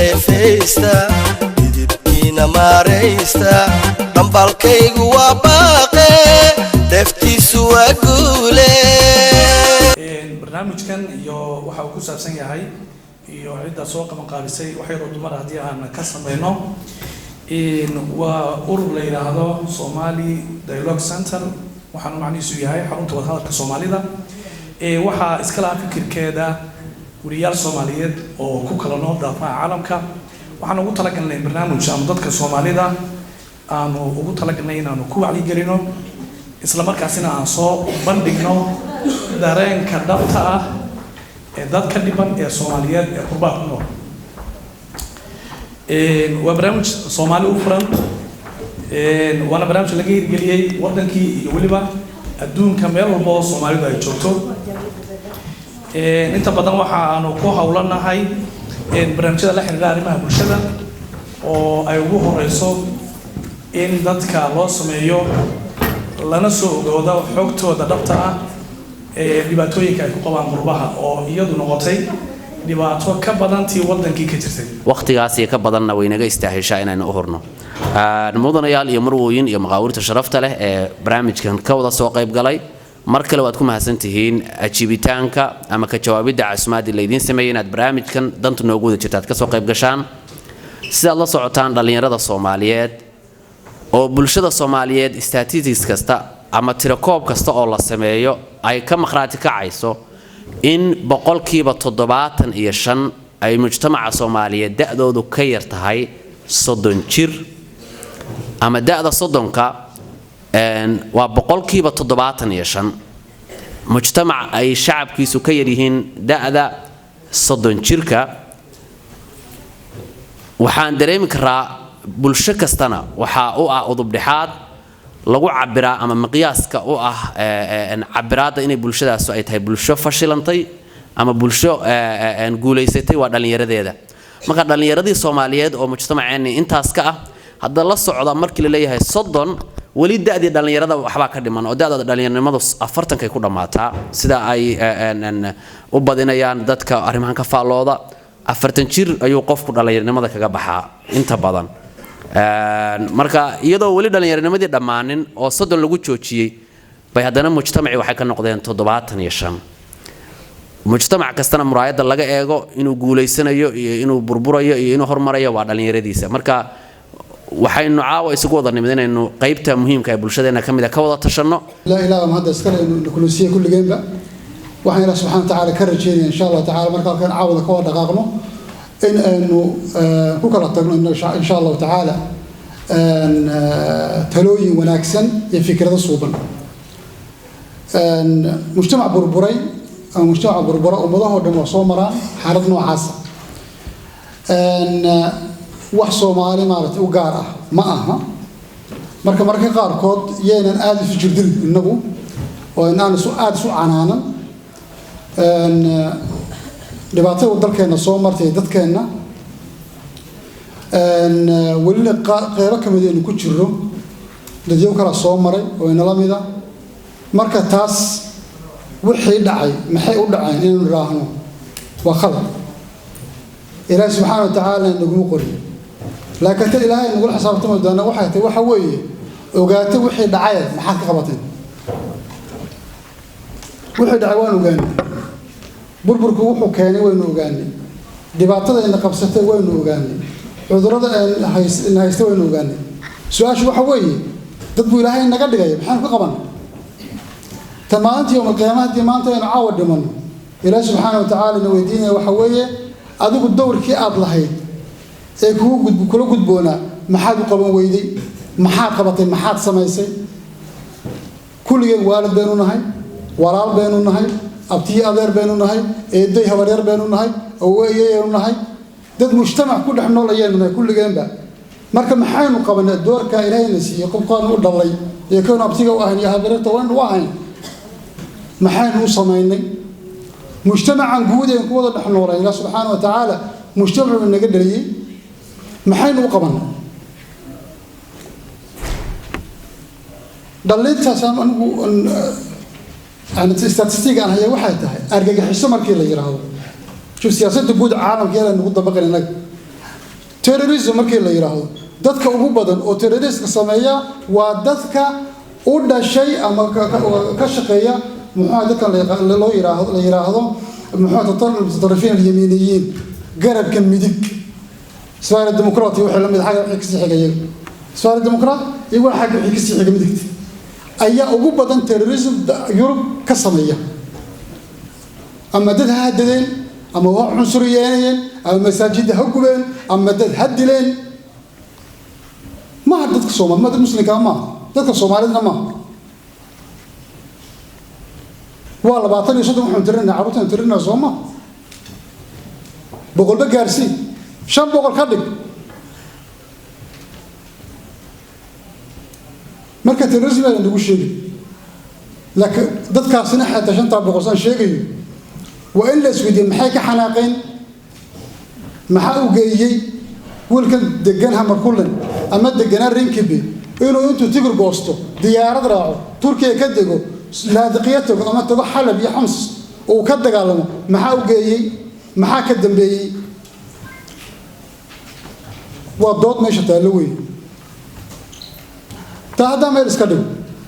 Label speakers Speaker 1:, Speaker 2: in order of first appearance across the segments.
Speaker 1: deefaysta didibkiina maaraysta dhambalkaygu waa baaqe deftiisu waa guule
Speaker 2: barnaamijkan iyo waxa uu ku saabsan yahay iyo cidda soo qaban qaabisay wax yar oo dumar haddii aan ka samayno waa urur la yiraahdo Somali Dialogue Center waxaan macnihiisu yahay xarunta wadahadalka Soomaalida waxa iska laha fikirkeeda wariyaal Soomaaliyeed oo ku kala nool daafaha caalamka waxaan ugu talagalnay barnaamij aan dadka Soomaalida aanu ugu talagalnay inaanu ku wacyi gelino isla markaasina aan soo bandhigno dareenka dhabta ah ee dadka dhiban ee Soomaaliyeed ee qurbaan ku nool waa barnaamij Soomaali u furan waana barnaamij laga hirgeliyay wadankii iyo waliba adduunka meel walba oo Soomaalidu ay joogto inta badan waxa aanu ku hawlanahay barnaamijyada la xiriira arrimaha bulshada oo ay ugu horeyso in dadka loo sameeyo lana soo ogaado xogtooda dhabta ah dhibaatooyinka ay ku qabaan qurbaha oo iyadu noqotay dhibaato ka badantii wadankii ka jirtay
Speaker 3: waqtigaas ka badanna way naga istaahishaa inaan u horno mudanayaal iyo marwooyin iyo maqaawirta sharafta leh ee barnaamijkan ka wada soo qayb galay mar kale waad ku mahadsantihiin ajiibitaanka ama ka jawaabida caasimada leedin sameeyay inaad barnaamijkan danta noogu wada jirtaad ka soo qayb gashaan sidaad la socotaan dhalinyarada Soomaaliyeed oo bulshada Soomaaliyeed statistics kasta ama tirakoob kasta oo la sameeyo ay ka maqraati kacayso in boqolkiiba 75 ay mujtamaca Soomaaliyeed da'doodu ka yar tahay 30 jir ama da'da 30ka waa boqolkiiba 75 mujtamac ay shacabkiisu ka yar yihiin da'da 30 jirka waxaan dareemi karaa bulsho kastana waxa uu ah udub dhexaad lagu cabiraa ama miqyaaska u ah cabiraada inay bulshadaas ay tahay bulsho fashilantay ama bulsho guuleysatay waa dhalinyaradeeda marka dhalinyaradii Soomaaliyeed oo mujtamaceena intaas ka ah hadda la socda markii la leeyahay 30 wali da'dii dhalinyarada waxba ka dhiman oo da'da dhalinyaranimadu 40 ku dhamaataa sida ay u badinayaan dadka arrimahan ka faalooda 40 jir ayuu qofku dhalinyaranimada kaga baxaa inta badan marka iyadoo wali dhalinyaranimadii dhamaanin oo 30 lagu joojiyay bay haddana mujtamaci waxay ka noqdeen 75 mujtamac kastana muraayada laga eego inuu guuleysanayo iyo inuu burburayo iyo inuu hormarayo waa dhalinyaradiisa marka waxaynu caawa isugu wada nimidinayno qaybta muhiimka ee bulshadeena kamid ah ka wada tashano
Speaker 4: la ilaaha ma hadda iskale inuu kulisiyo kulligeenba waxaan ilaahay subhanahu wa ta'ala ka rajeynaa insha Allah ta'ala marka halkan caawada ka wada dhaqaaqno in aanu ku kala tagno insha Allah ta'ala talooyin wanaagsan iyo fikrado suuban mujtamac burburay ama mujtamac burbura ummadaha dhan waa soo maraan xaalad noocaas wax Soomaali maartay u gaar ah ma aha marka qaar kood yeelan aad isu jirdin inagu oo inaan aad isu canaanan dhibaatada dalkeena soo martay dadkeena wali qaybo kamid ah ku jiro dadyo kala soo maray oo inala mid ah marka taas wixii dhacay maxay u dhaceen inuu raahno waa khalad ilaahay subhanahu wa ta'ala nagu qori laakiin ilaahay nagu xisaabtamo doona waxa weeye ogaatay wixii dhacay maxaa ka qabatay wixii dhacay waan ogaanay burburku wuxuu keenay waynu ogaanay dhibaatada in qabsatay waynu ogaanay cudurrada haysta waynu ogaanay su'aashu waxa weeye dad buu ilaahay naga dhigay maxaan ka qaban tamaantii yawm qiyaamah maanta aynu caawad dhiman ilaahay subhanahu wa ta'ala inuu weydiinay waxa weeye adigu dowrkii aad lahayd ee kula gudboona maxaad u qaban weyday maxaad qabatay maxaad samaysay kulligeen waalid baynu nahay walaal baynu nahay abtiyo adeer baynu nahay eeday habaryar baynu nahay aweeyaynu nahay dad mujtamac ku dhex noolayeen nahay kulligeenba marka maxaynu qabanaa doorka ilaahayna siiyay qofkaan u dhalay ee koon abtiga u ahayn iyo habaryarta waan u ahayn maxaynu u samaynay mujtamacan guud ee ku wada dhex noolay ilaahay subhanahu wa ta'ala mujtamacu naga dhaliyay maxaynu u qabanaa dhalintaas anigu أنا استاتستيك أنا هي واحد أرجع حسب مركي اللي يراهو شوف سياسة تقود عالم كذا نقود بقى لنا terrorism markii la yiraahdo dadka ugu badan oo terrorist sameeya waa dadka u dhashay ama ka shaqeeya muxuu dadka loo yiraahdo muxuu tatarifin al-yaminiyiin garabka midig سوار الديمقراطي وحلا من حاجة حكسي حاجة سوار الديمقراط يقول حاجة حكسي حاجة مدكت أي أوجب بدن تيروريزم يوروب كصمية أما دد هادلين أما هو عنصريين أما مساجد هجوبين أما دد هادلين ما هدد كصومال ما دد مسلم كمان دد كصومالنا ما والله بعطني صدق محمد عروتنا ترنا زوما بقول بجارسي شن بقول خدك مركز الرزمة اللي نقول شيء لكن ضد كاسنا حتى شن طاب بقصان شيء وإلا سويدين محاكي حناقين محاو جايي ولكن دجنها مركولن أما دجنا رينكبي إنه أنتوا تجروا بوسطه ديار راعوا تركيا كدجوا لا دقيقته أما تروح حلب يا حمص وكدج على محاو جايي محاك الدنبي وضوط ماشي تالوي هذا ما يسكدوا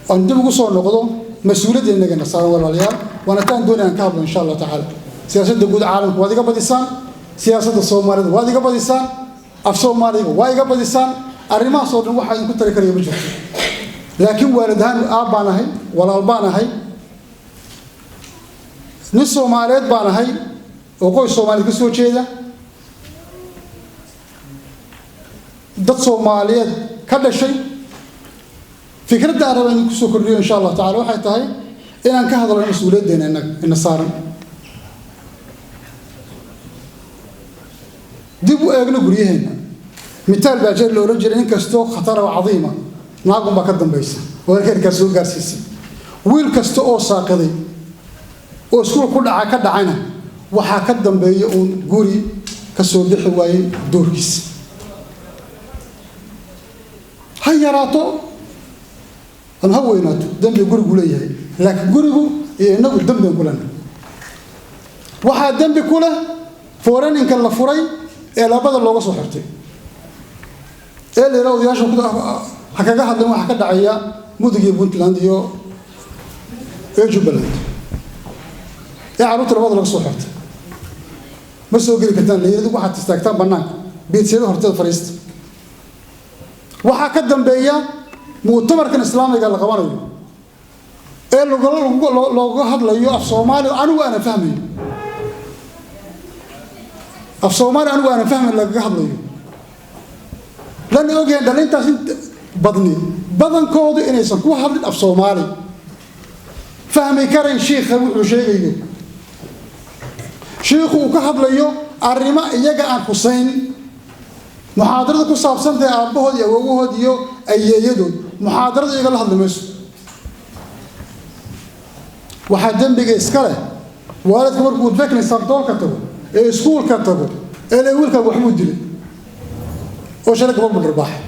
Speaker 4: عندما يقصون نقضوا مسؤولية إنك نصار ولا ليال وأنا كان دوني أن كابل إن شاء الله تعالى سياسة دقود عالم وادي قبضيسان سياسة الصومالي وادي قبضيسان الصومالي وادي قبضيسان الرماس صوت واحد يكون ترى كريم بجد لكن والدهان أبانا هاي ولا البانا هاي نص صوماليات بانا هاي وقوي الصومالي كسوة شيء dad Soomaaliyeed ka dhashay fikradda arabaan ku soo kordhiyo insha Allah taala waxay tahay inaan ka hadlo mas'uuliyaddeena in saaran dib u eegno guryaheena mitaal baa jir loo jiray in kasto khatar oo cadiima naagum ba ka dambaysa oo heerka soo gaarsiisay wiil kasta oo saaqiday oo isku ku dhaca ka dhacayna waxa ka dambeeya uu guri ka soo bixi waayay doorkiisa هيراتو أنا هويناتو دم يقول قوليه لكن قولوا إنه الدم يقولنا واحد دم بيقوله فوران إن كان لفوري إلى بدل لو وصل حرتي اللي راو ياشوا كده حكاجة حد ما حكى دعية مودي بنت لانديو إيجو بلد عروت البدل لو وصل حرتي بس هو قال كتان ليه واحد تستكتان بناك بيتصير حرتي الفريست waxaa ka dambeeya mu'tamarkan islaamiga la qabanayo ee looga hadlayo af Soomaali anigu aan fahmayo af Soomaali anigu aan fahmayo laga hadlayo lan ogeyn dhalintaas badni badankoodu inaysan ku hadlin af Soomaali fahmi karin sheekha wuxuu sheegayo sheekhu ka hadlayo arrimo iyaga aan xusayn محاضرة كوساب سنتي أبوه يا أبوه ديو أيّيدو محاضرة يقول هذا مش واحد جنب بيجي إسكاله والد كبر بود فكني سبتول كتبه سكول كتبه اللي يقول كابو حمود دلي وشارك كبر بالرباح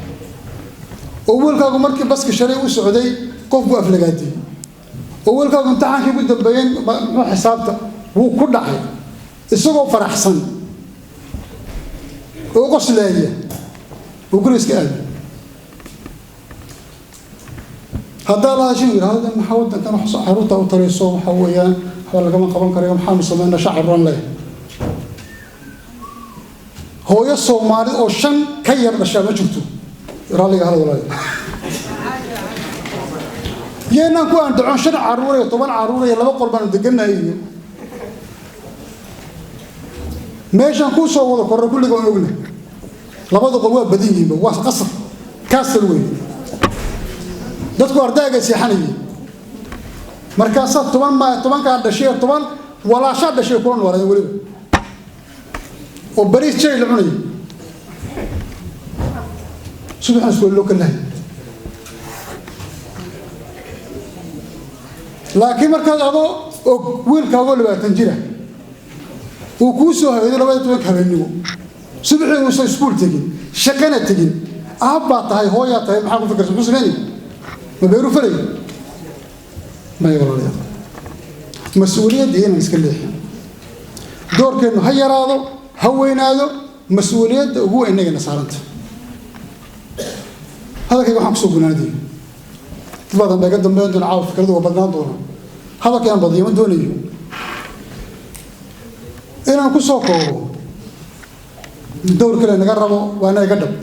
Speaker 4: أول كابو مركب بس كشري والسعودي قف أفلقاتي أول كابو امتحان كي بده بين حسابته هو كل حاجة السوق فرح سن وقص لايه وقول اسكال هذا لا شيء هذا محاولة كان حروته وطريقه محويان حول كمان قبل كريم حامل سمعنا شعر رنله هو الصومالي أو شن كير الشام جبته رالي هذا ولا ينا كون دعون شن عرورة طبعا عرورة يلا بقول بنا دقنا هي ماشان كو سو wada korro kulliga oo ogna labada qol waa badan yihiin waa qasab kaasal weyn dadku ardayga seexanayay markaas 10 ka dhashay 10 wala sha dhashay kulan wala waliba oo bariis jay la cunay subhan isku loo kala laakiin markaad ado wiilkaaga 20 jira وكوسو هذا لو يتوقع هبنيو سبحي وصل سكول تجين شقنا تجين أبى تهاي هويا تهاي محاكم فكر مسلمين ما بيرو فري ما يقولون يا مسؤولية دين مسكليه دور كأنه هيا راضو هوين هذا مسؤوليات هو إنك نصارنت هذا كي يحكي سوق نادي بعضهم بيقدم بين العاف فكرته وبدنا دوره هذا كان بضيع من دونيه إنا نكون سوقه الدور كله نقربه وأنا يقدم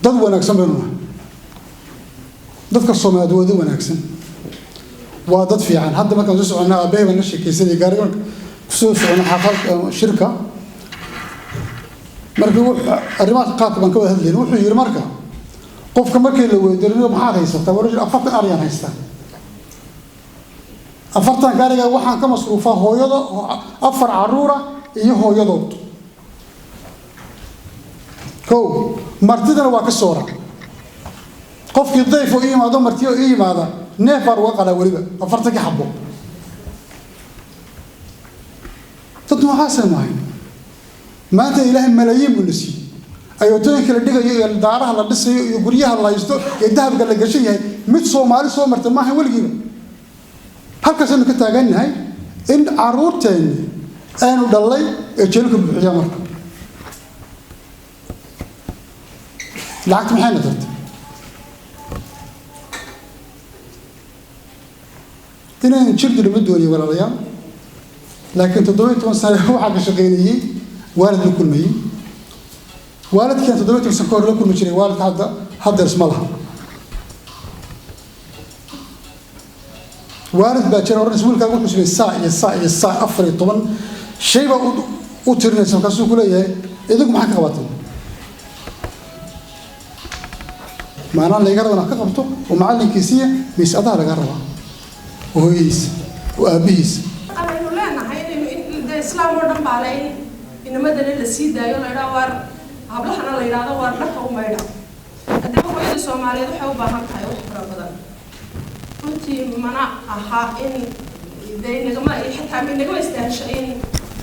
Speaker 4: dad wanaagsan baynu nahay dadka Soomaaliyeed waa wanaagsan waa dad fiican hadda markaan soo soconaa aabay baan la sheekaysanay gaariga ku soo soconaa xaafad shirka markii arrimaha qaabka baan ka wada hadlaynay wuxuu yiri marka qofka markii la weydiiyo maxaad haysataa walaal afartan aryan haystaa afartan gaariga waxaan ka masruufaa hooyada afar caruura iyo hooyadood كو مرتدنا وكسورة قف في الضيف وإيه ما دام مرتيه إيه ماذا نفر وقلا وريبة أفرتك حبه تطمع حسن معي ما أنت إله ملايين من النسي أيوة توني كلا دقة الدارة الله لسه يقوليها الله يستو يذهب قال لك شيء مت صومالي صوم مرتد ما هي ولا جينا هالك سنة كنت أغني هاي إن عرور تاني أنا ودلي يجيلك بحجامك لعقت محينا درت إنا نشرد المدوني ولا ريال لكن تضويت وسنة هو حق شقيني والد لكل مي والد كان تضويت وسكور لكل مشري والد هذا اسم الله والد باكر ورنس ملك أقول مشري الساعة أفري طبعا شيء بقى أوترنا سمكسو كله إذا كم حق خواتم معناه اللي يقرأ نقطته ومعلم كيسية بيسألها لقرأها وهيس وأبيس.
Speaker 5: أنا إنه لا أنا هاي إنه الإسلام ورد بعلين إنه مدن السيد ده يلا يدور قبل حنا لا يدور ورد وما يدور. أدب هو يد الصومالي ده حيو بهم حيو حرا بدن. كنت منا أها إن ده نجمع حتى من نجمع استهشين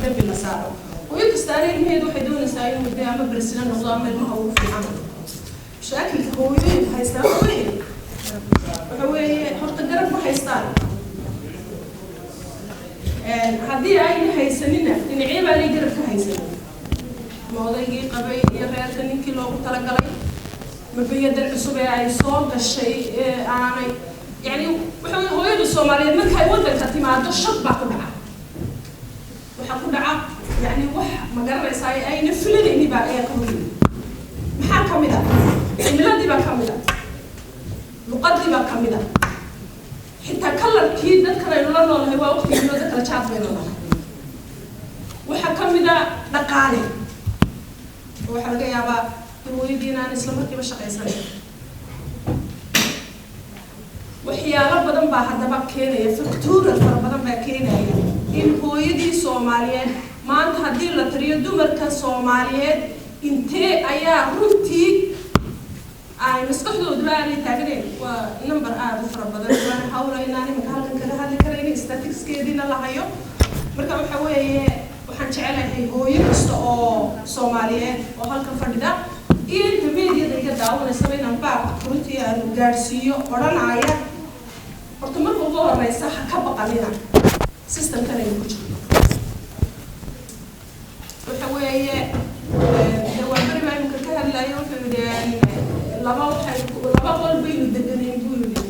Speaker 5: دب المسار. ويكستاني إنه يدو حدون سايم وده عم برسلنا نظام المعروف في عمل. شكل هو هيستان هو حط الجرب وهيستان هذه أي هيسنينا نعيب عليه جرب كهيسن موضوع قبي يغير تاني كيلو وترجلي مبيد الحسوب يعني صوب الشيء يعني هو يد الصوماليين ما كان يود الكتيم هذا الشط بقولها وحقولها يعني ما جرب يساي أي نفلين إني بقى كمل محل كمله الميلاد بقى كمله لقد بقى كمله حتى كلر كيد ذكر إنه لا نقول هو وقت إنه ذكر شاف بيننا وحكم ده دقالي وحرجة يا با هو يدينا نسلم كيف شقي سنة وحيا رب بدن بقى هذا بقى كينيا فكتور الفرق بدن بقى كينيا إن هو يدي صوماليين ما أنت هدي لا تريد مركز صوماليين إنتي أيا رنتي أنا مسكحلو دبالي تاجرين ونمبر فرق بدن وأنا حاولة إن أنا مكان كذا هذا كريني statistics كيدينا الله هيو مركب حوي وحن شعله هو يكستو Soomaaliyeed oo halkan fadhida iyo intermediate ay ka daawanaysa inaan baaq runtii aan gaarsiiyo oranaya horta marka ugu horeysa ka baqanina systemkan ay ku jirto waxa weeye waa bari ma imka ka hadlayo wuxuu yidhi laba qol baynu deganeen buu yidhi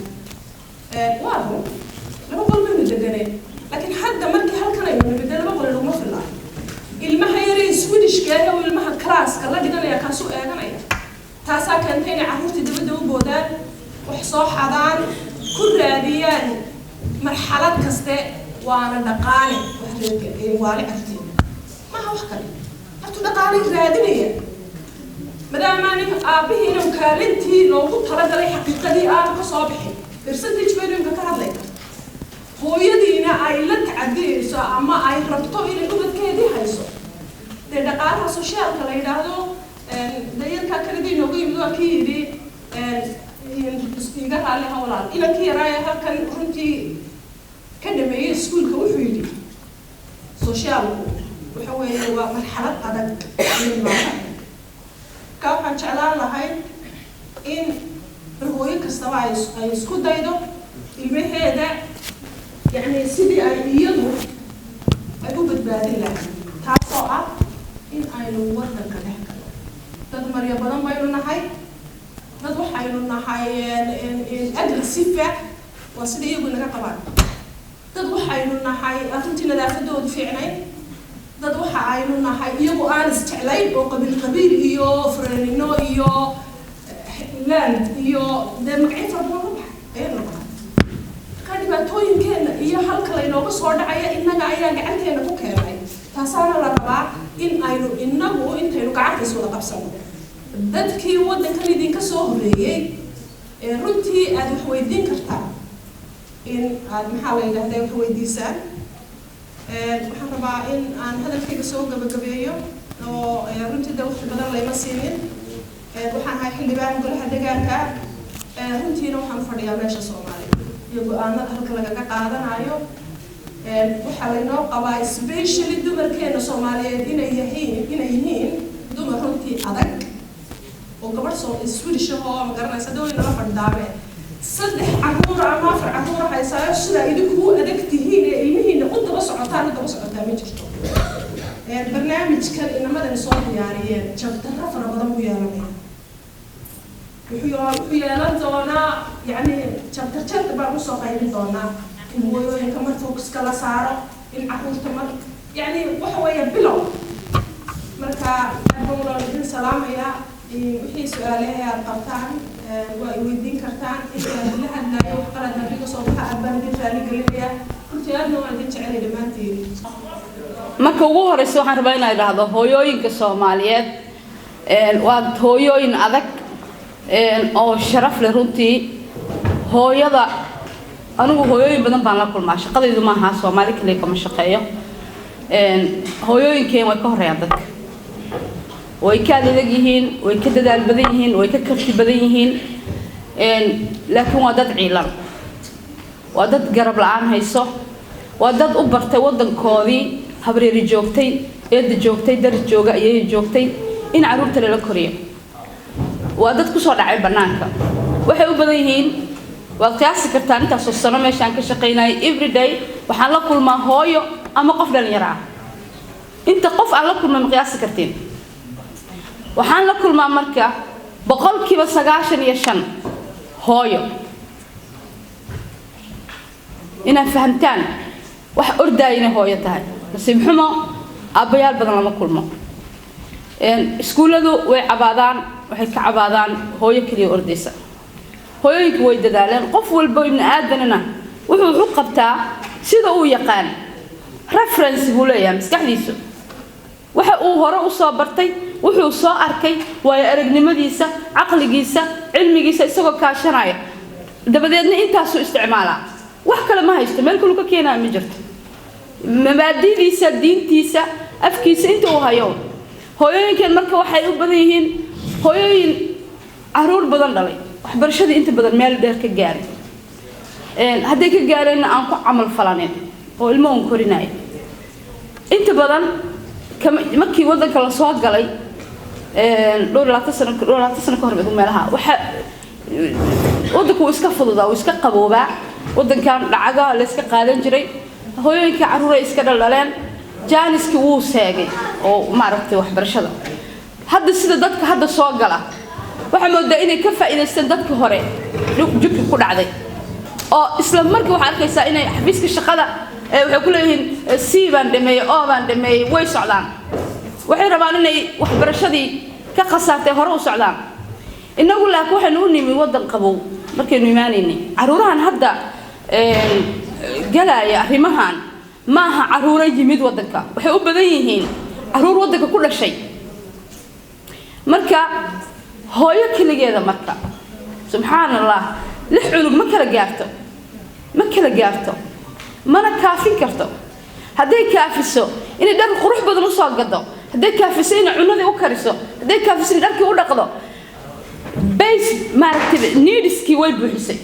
Speaker 5: waa laba qol baynu deganeen laakiin hadda markii halkan aynu nimid laba qol laguma filaa ilmaha yareen Swedish ka oo ilmaha class kala dhiganaya ka soo eeganaya taasa keentay in carruurtii dibadda u boodaan wax soo xadaan ku raadiyaan marxalad kaste waana dhaqaale wax leeyahay waali artii ma wax kale hatu dhaqaale raadinaya madama aan aabihiina kaalintii loogu talagalay xaqiiqadii aan ka soo bixin percentage weyn ka hadlay hooyadiina ay la tacadiyayso ama ay rabto inay ubadkeedii hayso de dhaqaalaha socialka la yiraahdo dayarka kale inuu yimid waa kii istiga hal hawlaan ila kii raaya halkan runtii ka dhameeyay iskuulka wuxuu yidhi socialku waxa weeye waa marxalad adag ka waxaan jeclaan lahay in hooyo kasta ay isku daydo ilmaheeda يعني سيدي أيضا ay u badbaadin lahayd taasoo ah in aynu waddanka dhex galno dad maryo badan baynu nahay dad waxaynu nahay aggressive waa sida iyagu naga qabaan dad waxaynu nahay runtii nadaafadoodu fiicnayn dad waxa aynu nahay iyagu aan isjeclayn oo qabiil iyo frenino iyo land iyo dee magacyo fara badan ka baxay ayaynu nahay marka dhibaatooyinkeena iyo halka laynooga soo dhacaya innaga ayaa gacanteena ku keenay taasaana la rabaa in aynu innagu intaynu gacantays wada qabsano dadkii waddankan idinka soo horreeyey runtii aad wax weydiin kartaa in aad maxaa la yidhahdaa wax weydiisaan waxaan rabaa in aan hadalkayga soo gabagabeeyo oo runtii de waqti badan layma siinin waxaan ahay xildhibaan golaha deegaanka runtiina waxaan fadhiyaa meesha Soomaaliya iyo go'aanada halka lagaga qaadanayo waxaa laynoo qabaa especially dumarkeena Soomaaliyeed inay yihiin dumar runtii adag oo gabadh Swedish oo ma garanaysa dawladda la fadhidaabeen saddex caruur ama afar caruur haysayo sida idinku adag tihiin ee ilmihiina u daba socotaan ma jirto barnaamijkan inamadan soo diyaariyeen jabtara fara badan u yeelanaya wuxuu yeelan doonaa yani jabtar baan usoo qaybin doonaa in hooyooyinka mar focuska la saaro in caruurta mar yani waxa weeye bilow marka aad idin salaamaya wixii su-aalaha aad qabtaan waa i weydiin kartaan intaan la hadlayo qalad nabiga soo baxa aad baan idin raaligelinaya runtii aadna waan idin jecelay dhammaantiin
Speaker 6: marka ugu horeysa waxaan rabaa inaan idhaahdo hooyooyinka Soomaaliyeed waa hooyooyin adag oo sharaf leh runtii hooyada anigu hooyooyin badan baan la kulmaa shaqadaydu ma aha Soomaali kaliya kama shaqeeyo hooyooyinkeen way ka horeeyaan dadka way ka adag yihiin way ka dadaal badan yihiin way ka karti badan yihiin laakiin waa dad ciilan waa dad garab la'aan hayso waa dad u bartay waddankoodii habreeri joogtay eed joogtay dar jooga ayay joogtay in caruurta la koriyo waa dad ku soo dhacay banaanka waxay u badan yihiin waa qiyaasi kartaan intaas oo sano meeshaan ka shaqeynay every day waxaan la kulmaa hooyo ama qof dhalinyaro ah inta qof aan la kulmay ma qiyaasi kartiin waxaan la kulmaa marka 95% hooyo ina fahamtaan wax ordayna hooyo tahay nasiib xumo abayaal badan lama kulmo iskuuladu way cabaadaan waxay ka cabaadaan hooyo kaliya ordaysa hooyooyinku way dadaaleen qof walba ibn aadanna wuxuu qabtaa sida uu yaqaan reference buu leeyahay maskaxdiisu waxa uu hore u soo bartay wuxuu soo arkay way aragnimadiisa aqligiisa cilmigiisa isagoo kaashanaya dabadeedna intaas uu isticmaalaa wax kale ma haysto meel kale ka keenaa ma jirto mabaadidiisa diintiisa afkiisa inta uu hayo hooyooyinkan marka waxay u badan yihiin hooyooyin caruur badan dhalay waxbarashada inta badan meel dheer ka gaaray hadday ka gaareen aan ku camal falaneyn oo ilmo uu korinayo inta badan markii waddanka la soo galay dhowr 20 sano ka hor meelaha waxa waddanku iska fududaa iska qaboobaa waddankan dhacaga la iska qaadan jiray hooyooyinka caruur ay iska dhaleen jaaniski wuu seegay oo maaragtay waxbarashada hadda sida dadka hadda soo gala waxa moodaa inay ka faa'iideystaan dadka hore jubka ku dhacday oo isla markii waxa arkaysaa inay xafiiska shaqada waxay ku leeyihiin C baan dhameeyay O baan dhameeyay way socdaan waxay rabaan inay waxbarashadii ka qasaatay hore u socdaan inagu laakiin waxaynu u nimi waddan qabow markaynu imaanaynay caruurahan hadda galaya arrimahan maaha caruur yimid waddanka waxay u badan yihiin caruur waddanka ku dhashay marka hooyo kaligeeda marka subxaanallah lix cunug ma kala gaarto mana kaafin karto hadday kaafiso inay dhar qurux badan u soo gado hadday kaafiso inay cunadii u kariso hadday kaafiso inay dharkii u dhaqdo base maaragtay needskii way buuxisay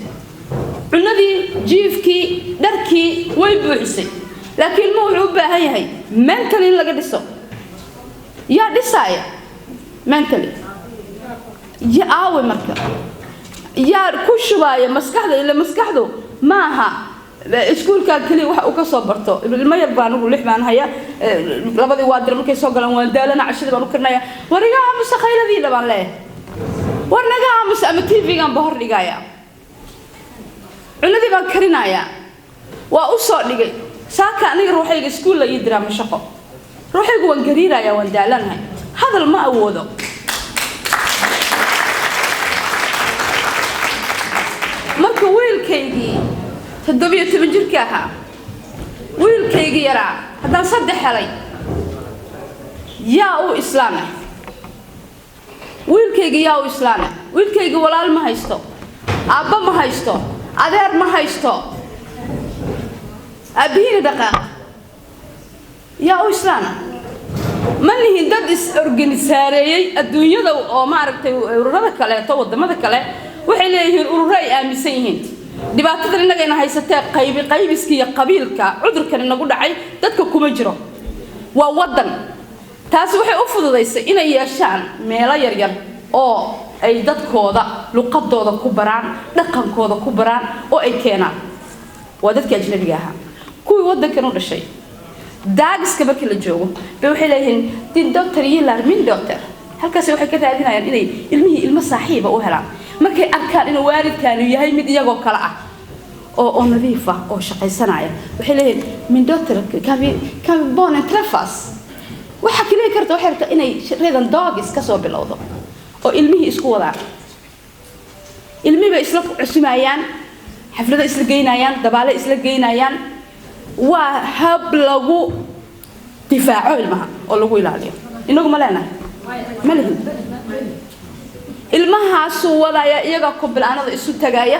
Speaker 6: cunadii jiifkii dharkii way buuxisay laakiin ma wuxuu u baahan yahay mentally in laga dhiso yaa dhisaya mentally aawe marka yaa ku shubaya maskaxda ila maskaxdu maaha iskuulka kaliya waxa uu ka soo barto ilmo yar baan ugu 6 baan haya labadii waa dir markay soo galaan waan daalana cashada baan u karnaya wariga amsa khayladii baan leeyahay warnaga amsa ama TV-gan bahor dhigaya cunadii baan karinaya waa u soo dhigay saaka aniga ruuxayga iskuul la yidira ma shaqo ruuxaygu waan gariiraya waan daalanahay hadal ma awoodo marka wiilkaygii 17 jirka ahaa wiilkaygii yaraa haddaan 3 helay yaa u islaamay wiilkaygii yaa u islaamay wiilkaygii walaal ma haysto aabba ma haysto adeer ma haysto aabbihiina dhaqaaq yaa u islaamay ma nihin dad is-organisaareeyey adduunyada oo maaragtay ururada kaleeto waddamada kale waxay leeyihiin ururo ay aaminsan yihiin dhibaatada inagayna haysatee qaybiska iyo qabiilka cudurkan inagu dhacay dadka kuma jiro waa waddan taasi waxay u fududaysay inay yeeshaan meelo yaryar oo ay dadkooda luqadooda ku baraan dhaqankooda ku baraan oo ay keenaan waa dadkii ajnabiga ahaa kuwii waddankan u dhashay daagiska markii la joogo bay waxay leeyihiin din doctor yilar min doctor halkaas waxay ka raadinayaan inay ilmo saaxiiba u helaan markay arkaan in waalidkaanu yahay mid iyagoo kala ah oo nadiif ah oo shaqaysanaya waxay leeyihiin min doctor kan bon trafas waxa kaliya karta waxay rabtaa inay reedan dogis ka soo bilowdo oo ilmihii isku wadaan ilmihiiba isla cusumayaan xaflada isla geynayaan dabaale isla geynayaan waa hab lagu difaaco ilmaha oo lagu ilaaliyo inagu ma leenahay ma lihin ilmahaasu wadaya iyaga ku bilaanada isu tagaya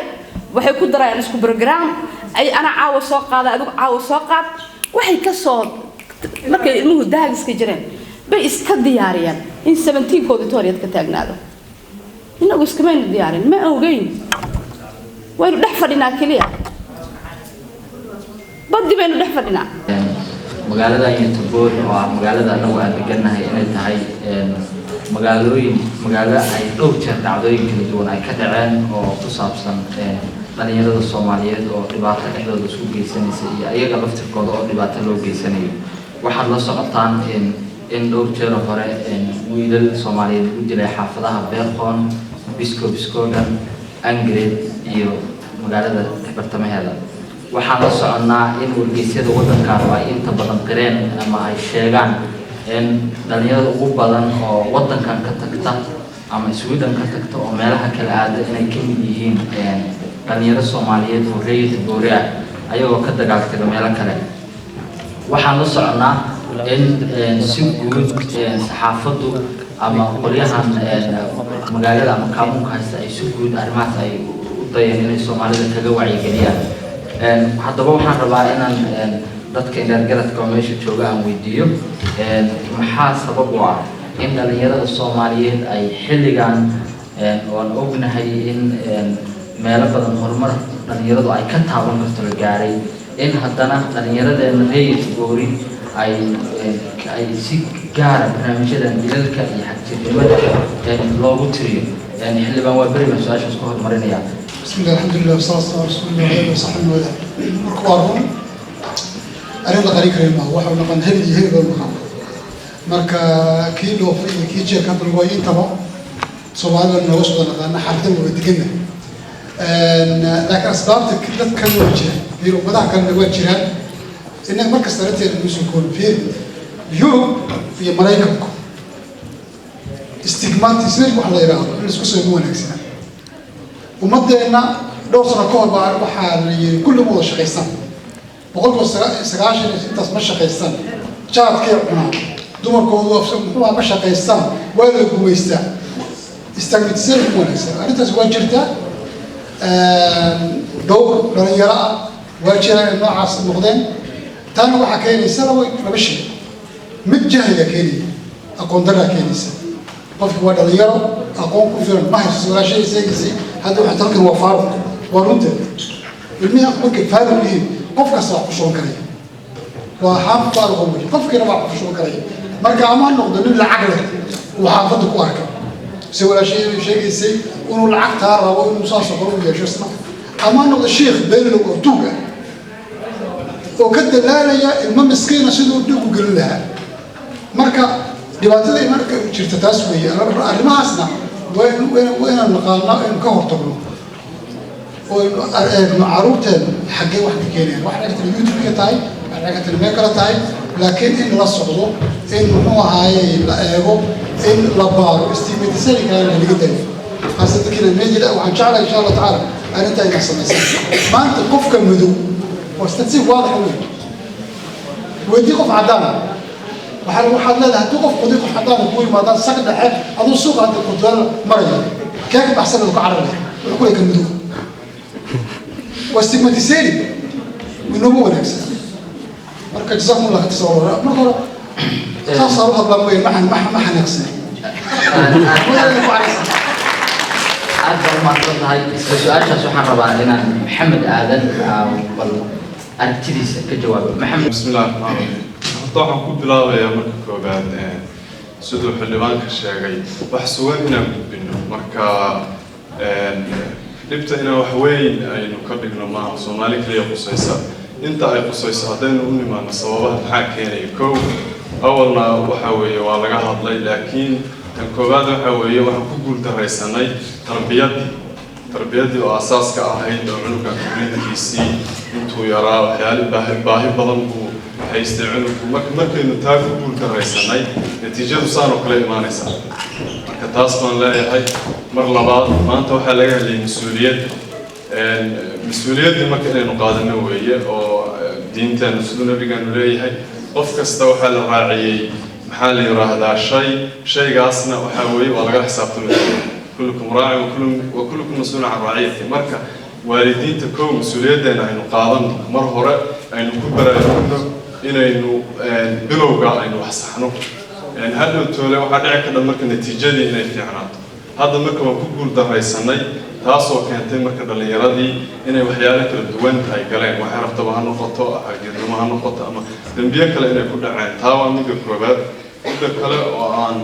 Speaker 6: waxay ku darayaan isku program ay ana caawa soo qaada adigu caawa soo qaad waxay ka soo markay ilmuhu daagiska jireen bay iska diyaariyaan in 17 auditorium ka taagnaado inagu iska ma diyaarin ma ogeyn waynu dhex fadhinaa kaliya baddi baynu dhex fadhinaa
Speaker 7: magaalada Yatubur oo magaalada anagu aan deganahay inay tahay magaalo ay dhowr jeer dhacdooyin kala duwan ay ka dhaceen oo ku saabsan dhalinyarada Soomaaliyeed oo dhibaato dhexdooda isku geysanaysa iyo ayaga laftirkooda oo dhibaato loo geysanayo waxaad la socotaan in dhowr jeer hore wiilal Soomaaliyeed u dilay xaafadaha Beerqoon Biskogan Angred iyo magaalada Bartamaheeda waxaan la soconaa in wargeysyada waddankan ay inta badan qireen ama ay sheegaan in dhalinyarada ugu badan oo waddankan ka tagta ama Sweden ka tagta oo meelaha kala aada inay ka mid yihiin dhalinyaro Soomaaliyeed oo reer Yatubur ayagoo ka dagaaltaga meelo kale waxaan la soconaa in si guud saxaafadu ama qolyahan magaalada ama kaamunka haysta ay si guud arrimahaas ay u dayeen inay Soomaalida kaga wacyigeliyaan haddaba waxaan rabaa inaan dadka indhaargaradka oo meesha jooga aan weydiiyo maxaa sabab u ah in dhalinyarada Soomaaliyeed ay xilligan oon ognahay in meelo badan horumar dhalinyaradu ay ka taaban karto la gaaray in haddana dhalinyaradeenna reer Yatubur ay si gaara barnaamijyadan dilalka iyo xagjirnimada loogu tiriyo xildhibaan waa beri baan su-aashaas ku horumarinaya
Speaker 4: بسم الله الحمد لله والصلاة والسلام على رسول الله وعلى آله وصحبه وسلم. مركوارهم أريد قريب كلمة واحد نقول هذه هي المقام. مركا كيلو في كيجي كان بالوين تبع سؤال إنه وصل لنا حرتين ودقنا. لكن أسباب كلها كان وجه. يلو بدأ كان وجه إنك مركز ثلاثة الناس يكون في يوم في ملايككم. استجمات يصير وحلا يراها. الناس كسر مو نكسر. ومدينا دور سنة كوبا وحال كل موضوع شقيستان بقولكم سقاشن انت مش شقيستان جات كيرنا دوما كوضوع هو مش شقيستان ولا كويستان استعملت سير مونس انت زواجرتا دور ريرا واجرا نوع نقدين تاني waxa keenaysa laba shay mid jahliga keenay aqoon darra keenaysa qofku waa dhalinyaro aqoon ku filan ma haysto wala shay seegisi هذا واحد ترك الوفار ورده المياه ممكن فارق ليه قف كسر قشون كريه وحام فارق وجه قف كنا مع قشون كريه مرجع ما نقدر نقول العقل وحافظ كوارك سوى شيء يسي ونقول العقل هذا ونصاص قرون يا شو اسمه أما نقدر الشيخ بين الأرتوجة oo ka dalaalaya ilmo miskiina siduu dhib u gelin lahaa marka dhibaatada marka jirta taas weeye arrimahaasna waa inaan naqaano in ka hortagno oo eegno caruurteena xaggee wax ka keenayaan wax laga tala youtube-ka tahay wax laga tala meel kale tahay laakiin in la socdo in muxuu ahaaye la eego in la baaro stigmatisaniga laga dayo خاصة كنا نجي لا وهنشعل إن شاء الله تعالى أنا أنت أنا سمعت ما أنت قف كمدو واستنسيب واضح ودي قف عدالة وحال واحد لا هتوقف ودي قف عدالة تقول ما دام سكت الحين أظن سوق هذا الكتاب مرة كيف بحسب لك عربي ويقول لك كمدو واستجماتيسيري من نبوة نفسه مركز جزاكم الله تصور مرة صاروا هذا ما حنقصنا
Speaker 7: أكبر ما أردت هاي السؤال سبحان ربنا لنا محمد آدم أرتديس كجواب محمد
Speaker 8: بسم الله الرحمن الرحيم طبعا كنت بلاغي يا مركب كوباد سدو حلبان كشاقي وحسوان إنا بنو مركا نبتا إنا وحوين أي نكرقنا مع صومالي كليا قصيصة انت أي قصيصة هدين أمي ما نصوابها محاكيني كو أولنا وحوي والغا هضلي لكن kan koowaad waxa weeye waxaan ku guuldaraysanay tarbiyadii oo asaaska ahayd oo cunuga communitykiisii intuu yaraa waxyaalo baahi badan buu haystay cunugku markaynu taa ku guuldaraysanay natiijadu saan oo kale imaanaysa marka taas baan leeyahay mar labaad maanta waxaa laga helay mas-uuliyaddii marka inaynu qaadano weeye oo diinteenu siduu nabigeenu leeyahay qof kasta waxaa la raaciyey محل يراهدا شيء قاسنا وحاوي ولا حسابتم كلكم راعي وكلكم مسؤول عن رعيته مركا والدين تكون مسؤوليتنا إنه قاضن مرهرة إنه كبر إنه بلوغا إنه حسحنه يعني هذا التولى وحد عكنا مركا نتيجة إنه افتعانات هذا مركا وكل ده سنة تاسو كانت مركا اللي يرادي إنه وحيالك الدوان هاي قلين وحرف طبعا نقطة حاجة ما نقطة أما دنبيك لأنه كل عين تاوى ميجا كروبات كل كلا وعن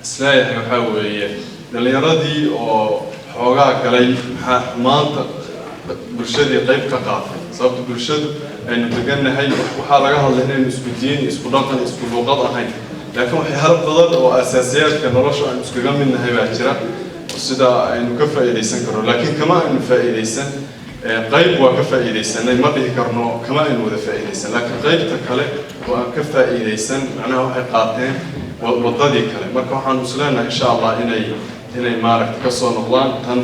Speaker 8: سلايح وحاوي اللي يرادي أو حوجا قلين مانت برشدي قيب كقاطع صابت برشد إنه تجنى هاي وحالها اللي هنا مسكوتين يسكودان يسكودوقات هاي لكن وحي هرب ضد وأساسيات كنرش عن مسكوجان من هاي بعشرة وسدا إنه كفى إليسن كرو لكن كمان إنه فائديسن قيب وكفى إليسن ما به كرنو كمان إنه ذا فائديسن لكن قيب تكله وكفى إليسن معناه وحي قاطين وضدي كله مركو حنوصلنا إن شاء الله إني مارك تكسر نقلان تن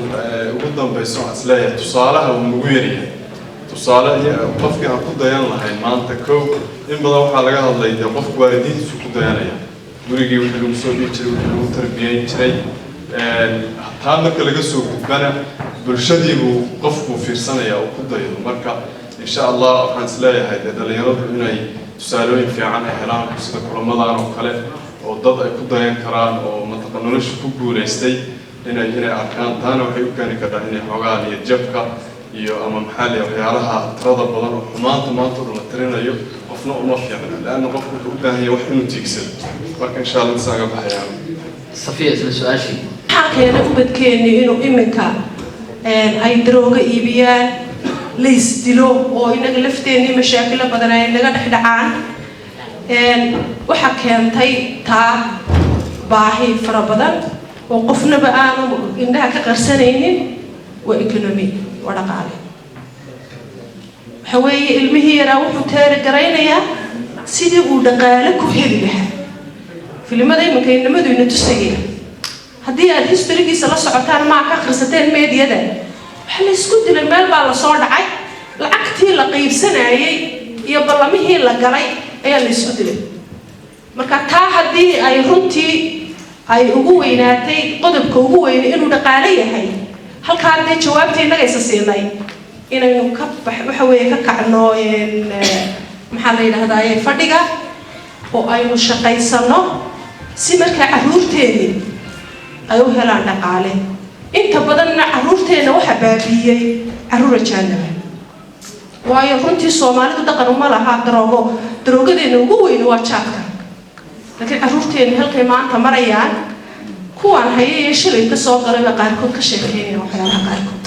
Speaker 8: قدام بيسون أسلايا تصالح ومغيرية تصالح قفك عن كل ديان لهاي ما أنت كو إن بدو حلقة الله يدي قفك واردين سو كل ديان يا وريجي وحلو مسوي يشري وحلو تربية يشري هذا كله جسوا بنا برشدي وقفك في سنة يا وكل ديان مركا إن شاء الله حنسلايا هيدا اللي يرد إني تسألون في عنها هلام بسيط رمضان وكله وضد أي كل ديان كران ومنطقة نورش كوكو ليستي إني أركان تانا وحي وكاني كده إني حوالي يجبك iyo ama maxalli waxyaalaha tirada badan oo xumaanta maanta la tirinayo qofna uma fiicna laana qofku wuxuu u baahan yahay wax inuu tiigsado marka insha Allah isaga baxayaan
Speaker 7: safiya isla su'aashi
Speaker 5: xaqeena u badkeeni inuu iminka ay darooga iibiyaan leys dilo oo inaga lafteeni mashaakil badan ay naga dhaxdhacaan waxa keentay taa baahi fara badan oo qofnaba aanu indhaha ka qarsanaynin waa economy ودقالي حوي المهيرة وحتار قرينيا سيدي ودقالة كهلي بها في المدى يمكن نمدو إنه تستجيل هدي الهستوري سلا سعتان معك خرستين ميديا ده حل يسكت المال بالله صار دعي العكتي لقيب سنة يبلا مهي لقري أي اللي يسكت له مركتا هدي أي رنتي أي أبويناتي قدب كوبوين إنه دقالية هاي هل كان جوابتي إنك يسسيناي إنه يكبح وحوي ككعنو إن محلي هذا يفرقة وأي مشقي صنّو سمرك عرورتيني أيوه هلا نقالي أنت بدلنا عرورتينا وحبابية عرورة جانبه وأي رنتي الصومالي تدقنوا مالها دروغة إنه هو إنه واتشاكا لكن عرورتيني هل كمان تمريان كوان هي شلي كسوق غريبة قاركون كشيكين وحيالها قاركون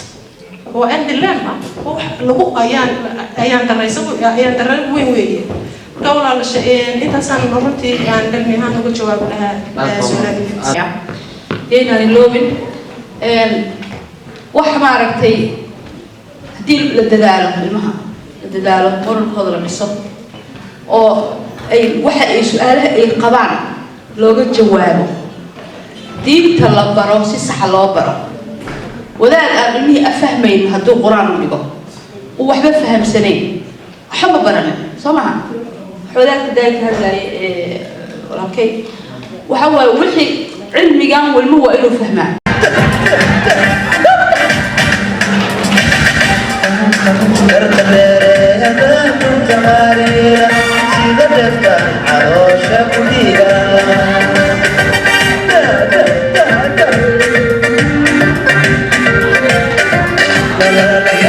Speaker 5: oo endilem ah oo wax lagu ayaan daray weyn weeye marka walaalaasha intaasaan runtii aan cilmi ahaan uga jawaabi lahaa su'aalaha
Speaker 6: inaan loobin wax maaragtay haddii la dadaalo ilmaha la dadaalo qoralkooda la dhiso oo ay waxa ay su'aalaha ay qabaan looga jawaabo diinta la baro si sax loo baro wadaad aan ilmihii afahmayn hadduu qur-aan u dhigo uu waxba fahamsanayn waxba baranin soo maha wadaadka daayka hadlaya walaalkay waxa waaye wixii cilmigan walma waa inuu fahmaa
Speaker 9: Yeah.